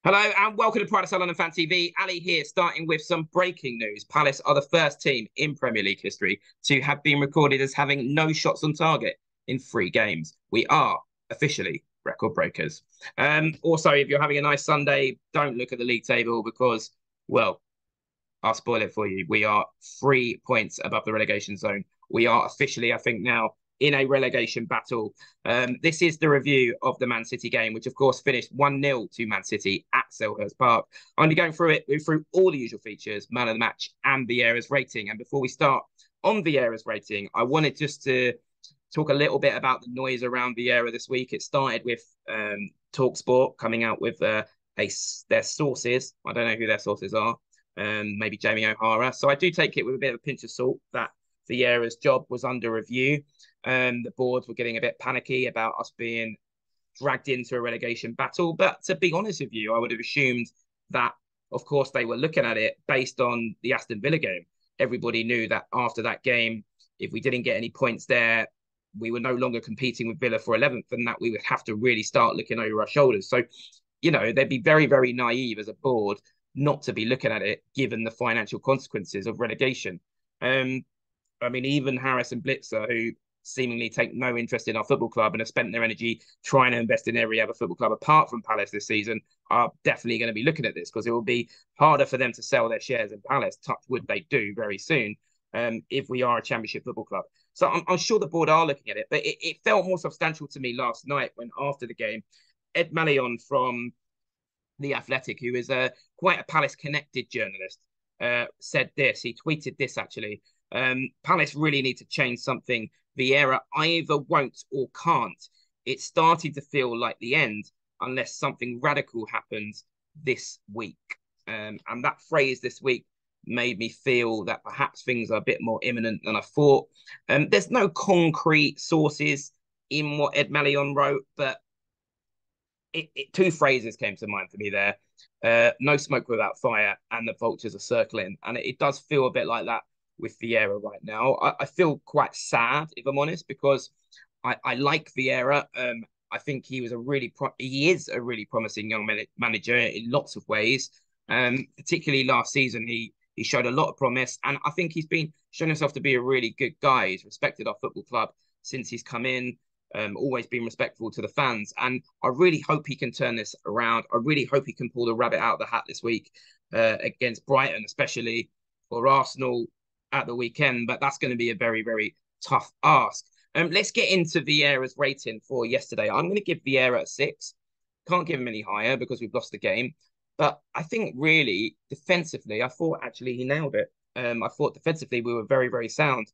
Hello and welcome to Pride of South London Fan TV. Ali here, starting with some breaking news. Palace are the first team in Premier League history to have been recorded as having no shots on target in 3 games. We are officially record breakers. Also, if you're having a nice Sunday, don't look at the league table because, well, I'll spoil it for you. We are 3 points above the relegation zone. We are officially, I think, now in a relegation battle. This is the review of the Man City game, which of course finished 1-0 to Man City at Selhurst Park. I'm going to be going through it, through all the usual features, man of the match and Vieira's rating. And before we start on Vieira's rating, I wanted just to talk a little bit about the noise around Vieira this week. It started with TalkSport coming out with their sources. I don't know who their sources are. Maybe Jamie O'Hara. So I do take it with a bit of a pinch of salt that Vieira's job was under review. The boards were getting a bit panicky about us being dragged into a relegation battle. But to be honest with you, I would have assumed that, of course, they were looking at it based on the Aston Villa game. Everybody knew that after that game, if we didn't get any points there, we were no longer competing with Villa for 11th, and that we would have to really start looking over our shoulders. So, they'd be very, very naive as a board not to be looking at it, given the financial consequences of relegation. Even Harris and Blitzer, who seemingly take no interest in our football club and have spent their energy trying to invest in every other football club apart from Palace this season, are definitely going to be looking at this because it will be harder for them to sell their shares in Palace. Touch wood, they do very soon. If we are a Championship football club. So I'm sure the board are looking at it, but it felt more substantial to me last night when, after the game, Ed Mallion from The Athletic, who is quite a Palace connected journalist, said this. He tweeted this actually. Palace really need to change something. Vieira either won't or can't. It's starting to feel like the end unless something radical happens this week. And that phrase this week made me feel that perhaps things are a bit more imminent than I thought. There's no concrete sources in what Ed Mallion wrote, but two phrases came to mind for me there. No smoke without fire, and the vultures are circling. And it does feel a bit like that with Vieira right now. I feel quite sad, if I'm honest, because I like Vieira. I think he is a really promising young manager in lots of ways. Particularly last season, he showed a lot of promise, and I think he's been shown himself to be a really good guy. He's respected our football club since he's come in. Always been respectful to the fans, and I really hope he can turn this around. I really hope he can pull the rabbit out of the hat this week against Brighton, especially, or Arsenal at the weekend. But that's going to be a very, very tough ask. Let's get into Vieira's rating for yesterday. I'm going to give Vieira a 6. Can't give him any higher because we've lost the game. But I think really defensively, I thought actually he nailed it. I thought defensively we were very, very sound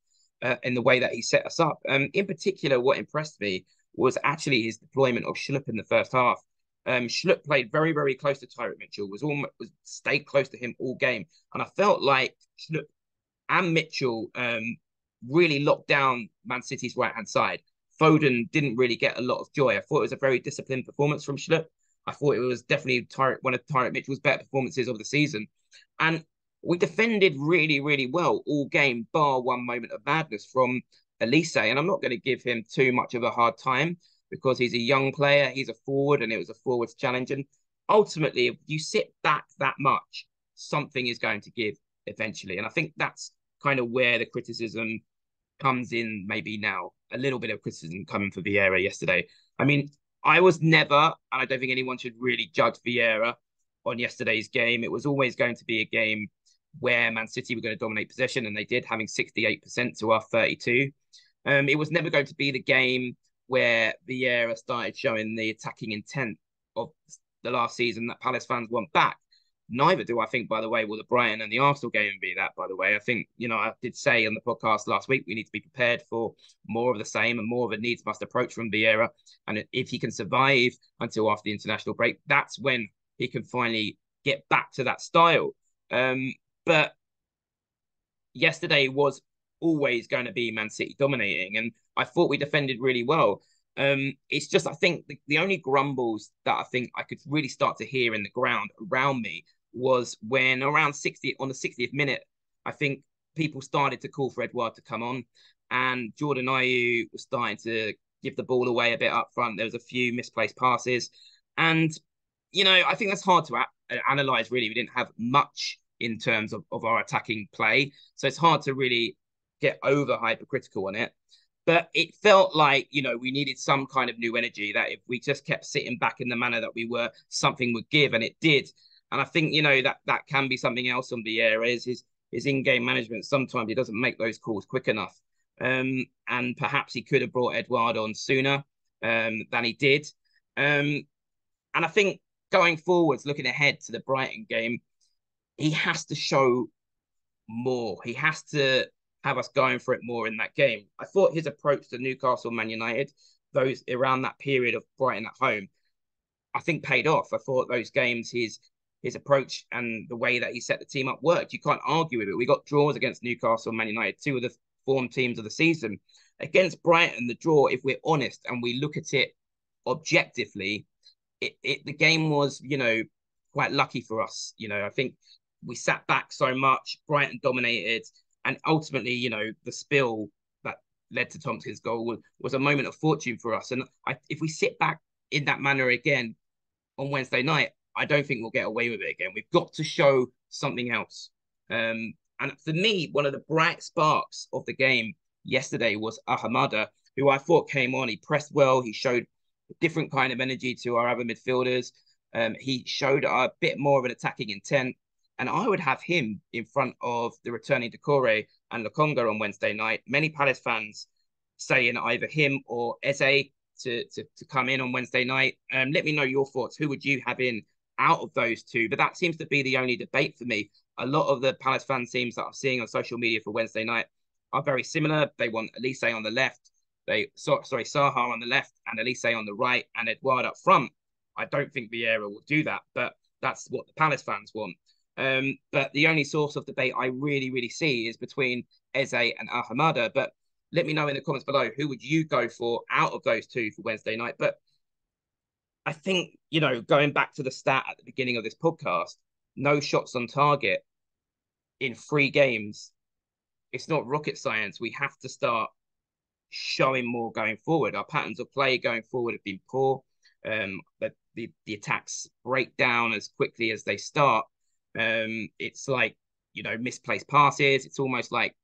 in the way that he set us up. In particular, what impressed me was actually his deployment of Schlupp in the first half. Schlupp played very, very close to Tyreek Mitchell, stayed close to him all game. And I felt like Schlupp and Mitchell really locked down Man City's right-hand side. Foden didn't really get a lot of joy. I thought it was a very disciplined performance from Schlupp. I thought it was definitely one of Tyreek Mitchell's better performances of the season. And we defended really, really well all game, bar one moment of madness from Elise. And I'm not going to give him too much of a hard time because he's a young player, he's a forward, and it was a forwards challenge. And ultimately, if you sit back that much, something is going to give eventually. And I think that's kind of where the criticism comes in maybe now. A little bit of criticism coming for Vieira yesterday. I mean, I was never, and I don't think anyone should really judge Vieira on yesterday's game. It was always going to be a game where Man City were going to dominate possession, and they did, having 68% to our 32. It was never going to be the game where Vieira started showing the attacking intent of the last season that Palace fans want back. Neither do I think, by the way, will the Brighton and the Arsenal game be that, by the way. I think, I did say on the podcast last week, we need to be prepared for more of the same and more of a needs-must approach from Vieira. And if he can survive until after the international break, that's when he can finally get back to that style. But yesterday was always going to be Man City dominating, and I thought we defended really well. It's just, I think the only grumbles that I think I could really start to hear in the ground around me was when around 60 on the 60th minute, I think people started to call for Edouard to come on, and Jordan Ayew was starting to give the ball away a bit up front. There was a few misplaced passes, and I think that's hard to analyze, really. We didn't have much in terms of our attacking play. So it's hard to really get over hypercritical on it. But it felt like, we needed some kind of new energy that if we just kept sitting back in the manner that we were, something would give, and it did. And I think, that can be something else on Vieira is his in-game management. Sometimes he doesn't make those calls quick enough. And perhaps he could have brought Eduardo on sooner than he did. And I think going forwards, looking ahead to the Brighton game, he has to show more. He has to have us going for it more in that game. I thought his approach to Newcastle, Man United, those around that period of Brighton at home, I think paid off. I thought those games, his approach and the way that he set the team up worked. You can't argue with it. We got draws against Newcastle, Man United, two of the form teams of the season. Against Brighton, the draw, if we're honest and we look at it objectively, the game was, quite lucky for us. I think we sat back so much, Brighton dominated, and ultimately, the spill that led to Tompkins' goal was a moment of fortune for us. And if we sit back in that manner again on Wednesday night, I don't think we'll get away with it again. We've got to show something else. And for me, one of the bright sparks of the game yesterday was Ahamada, who I thought came on. He pressed well. He showed a different kind of energy to our other midfielders. He showed a bit more of an attacking intent. And I would have him in front of the returning Decore and Lokonga on Wednesday night. Many Palace fans saying either him or Eze to come in on Wednesday night. Let me know your thoughts. Who would you have in out of those two? But that seems to be the only debate for me. A lot of the Palace fan teams that I'm seeing on social media for Wednesday night are very similar. They want Elise on the left. Saha on the left and Elise on the right and Edouard up front. I don't think Vieira will do that, but that's what the Palace fans want. But the only source of debate I really, really see is between Eze and Ahamada. But let me know in the comments below, who would you go for out of those two for Wednesday night? But I think, going back to the stat at the beginning of this podcast, no shots on target in 3 games, it's not rocket science. We have to start showing more going forward. Our patterns of play going forward have been poor. But the attacks break down as quickly as they start. It's like, misplaced passes. It's almost like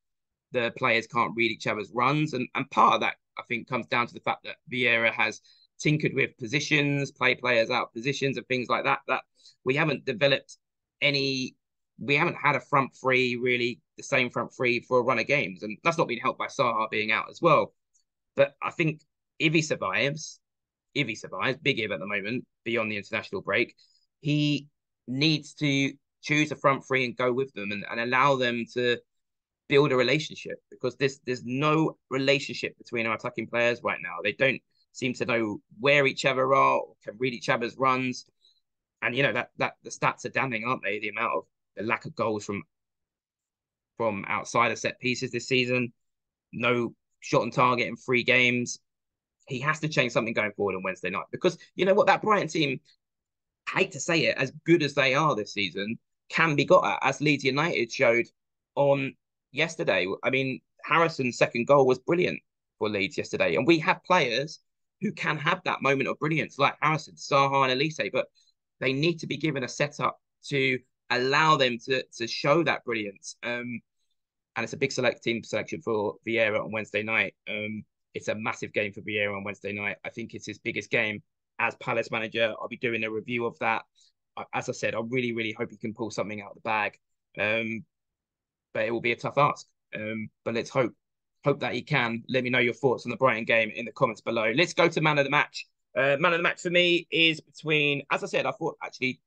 the players can't read each other's runs. And part of that, I think, comes down to the fact that Vieira has tinkered with positions, players out of positions and things like that, that we haven't developed we haven't had a front three, really the same front three for a run of games. And that's not been helped by Saha being out as well. But I think if he survives, big if at the moment, beyond the international break, he needs to choose a front three and go with them and allow them to build a relationship, because there's no relationship between our attacking players right now. They don't seem to know where each other are or can read each other's runs. And that the stats are damning, aren't they? The lack of goals from outside of set pieces this season, no shot on target in 3 games. He has to change something going forward on Wednesday night, because that Brighton team, I hate to say it, as good as they are this season, can be got at, as Leeds United showed on yesterday. I mean, Harrison's second goal was brilliant for Leeds yesterday, and we have players who can have that moment of brilliance, like Harrison, Saha, and Elise, but they need to be given a setup to allow them to show that brilliance. And it's a big team selection for Vieira on Wednesday night. It's a massive game for Vieira on Wednesday night. I think it's his biggest game as Palace manager. I'll be doing a review of that. As I said, I really, really hope he can pull something out of the bag. But it will be a tough ask. But let's hope that he can. Let me know your thoughts on the Brighton game in the comments below. Let's go to man of the match. Man of the match for me is between, as I said, I thought actually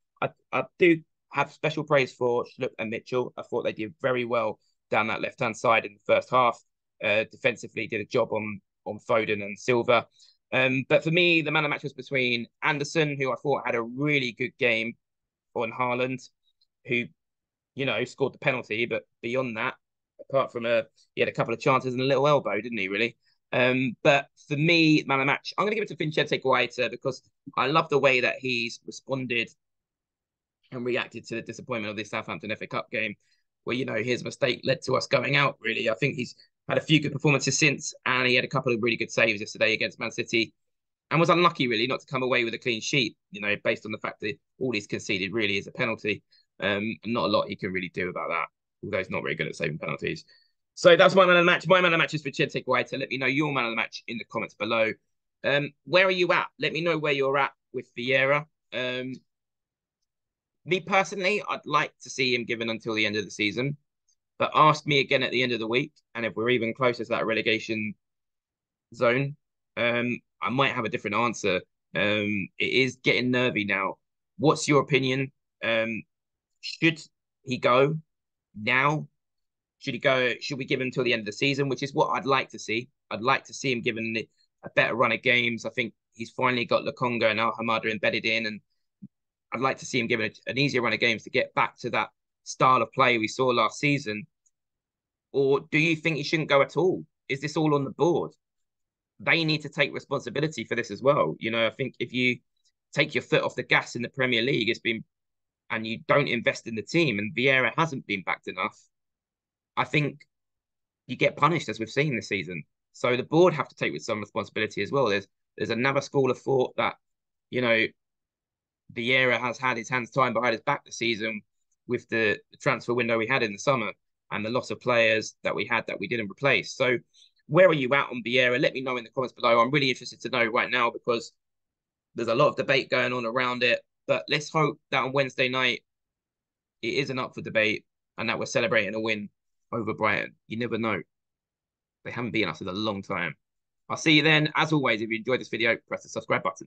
I do have special praise for Schlupp and Mitchell. I thought they did very well down that left-hand side in the first half. Defensively did a job on Foden and Silva. But for me, the man of the match was between Anderson, who I thought had a really good game, on Haaland, who, scored the penalty. But beyond that, apart from he had a couple of chances and a little elbow, didn't he, really? But for me, man of the match, I'm going to give it to Vincente Guaita, because I love the way that he's responded and reacted to the disappointment of this Southampton FA Cup game, where, his mistake led to us going out, really. I think he's had a few good performances since, and he had a couple of really good saves yesterday against Man City. and was unlucky really not to come away with a clean sheet, based on the fact that all he's conceded really is a penalty. And not a lot he can really do about that, although he's not very good at saving penalties. So that's my man of the match. My man of the match is Vicente Guaita. Let me know your man of the match in the comments below. Where are you at? Let me know where you're at with Vieira. Me personally, I'd like to see him given until the end of the season, but ask me again at the end of the week, and if we're even closer to that relegation zone, I might have a different answer. It is getting nervy now. What's your opinion? Should he go now? Should he go? Should we give him until the end of the season? Which is what I'd like to see. I'd like to see him given a better run of games. I think he's finally got Lokonga and Alhamada embedded in, and I'd like to see him given an easier run of games to get back to that style of play we saw last season. Or do you think he shouldn't go at all? Is this all on the board? They need to take responsibility for this as well. I think if you take your foot off the gas in the Premier League, and you don't invest in the team, and Vieira hasn't been backed enough, I think you get punished, as we've seen this season. So the board have to take with some responsibility as well. There's another school of thought that, Vieira has had his hands tied behind his back this season with the transfer window we had in the summer and the loss of players that we had that we didn't replace. So where are you at on Vieira? Let me know in the comments below. I'm really interested to know right now because there's a lot of debate going on around it. But let's hope that on Wednesday night it isn't up for debate and that we're celebrating a win over Brighton. You never know. They haven't beaten us in a long time. I'll see you then. As always, if you enjoyed this video, press the subscribe button.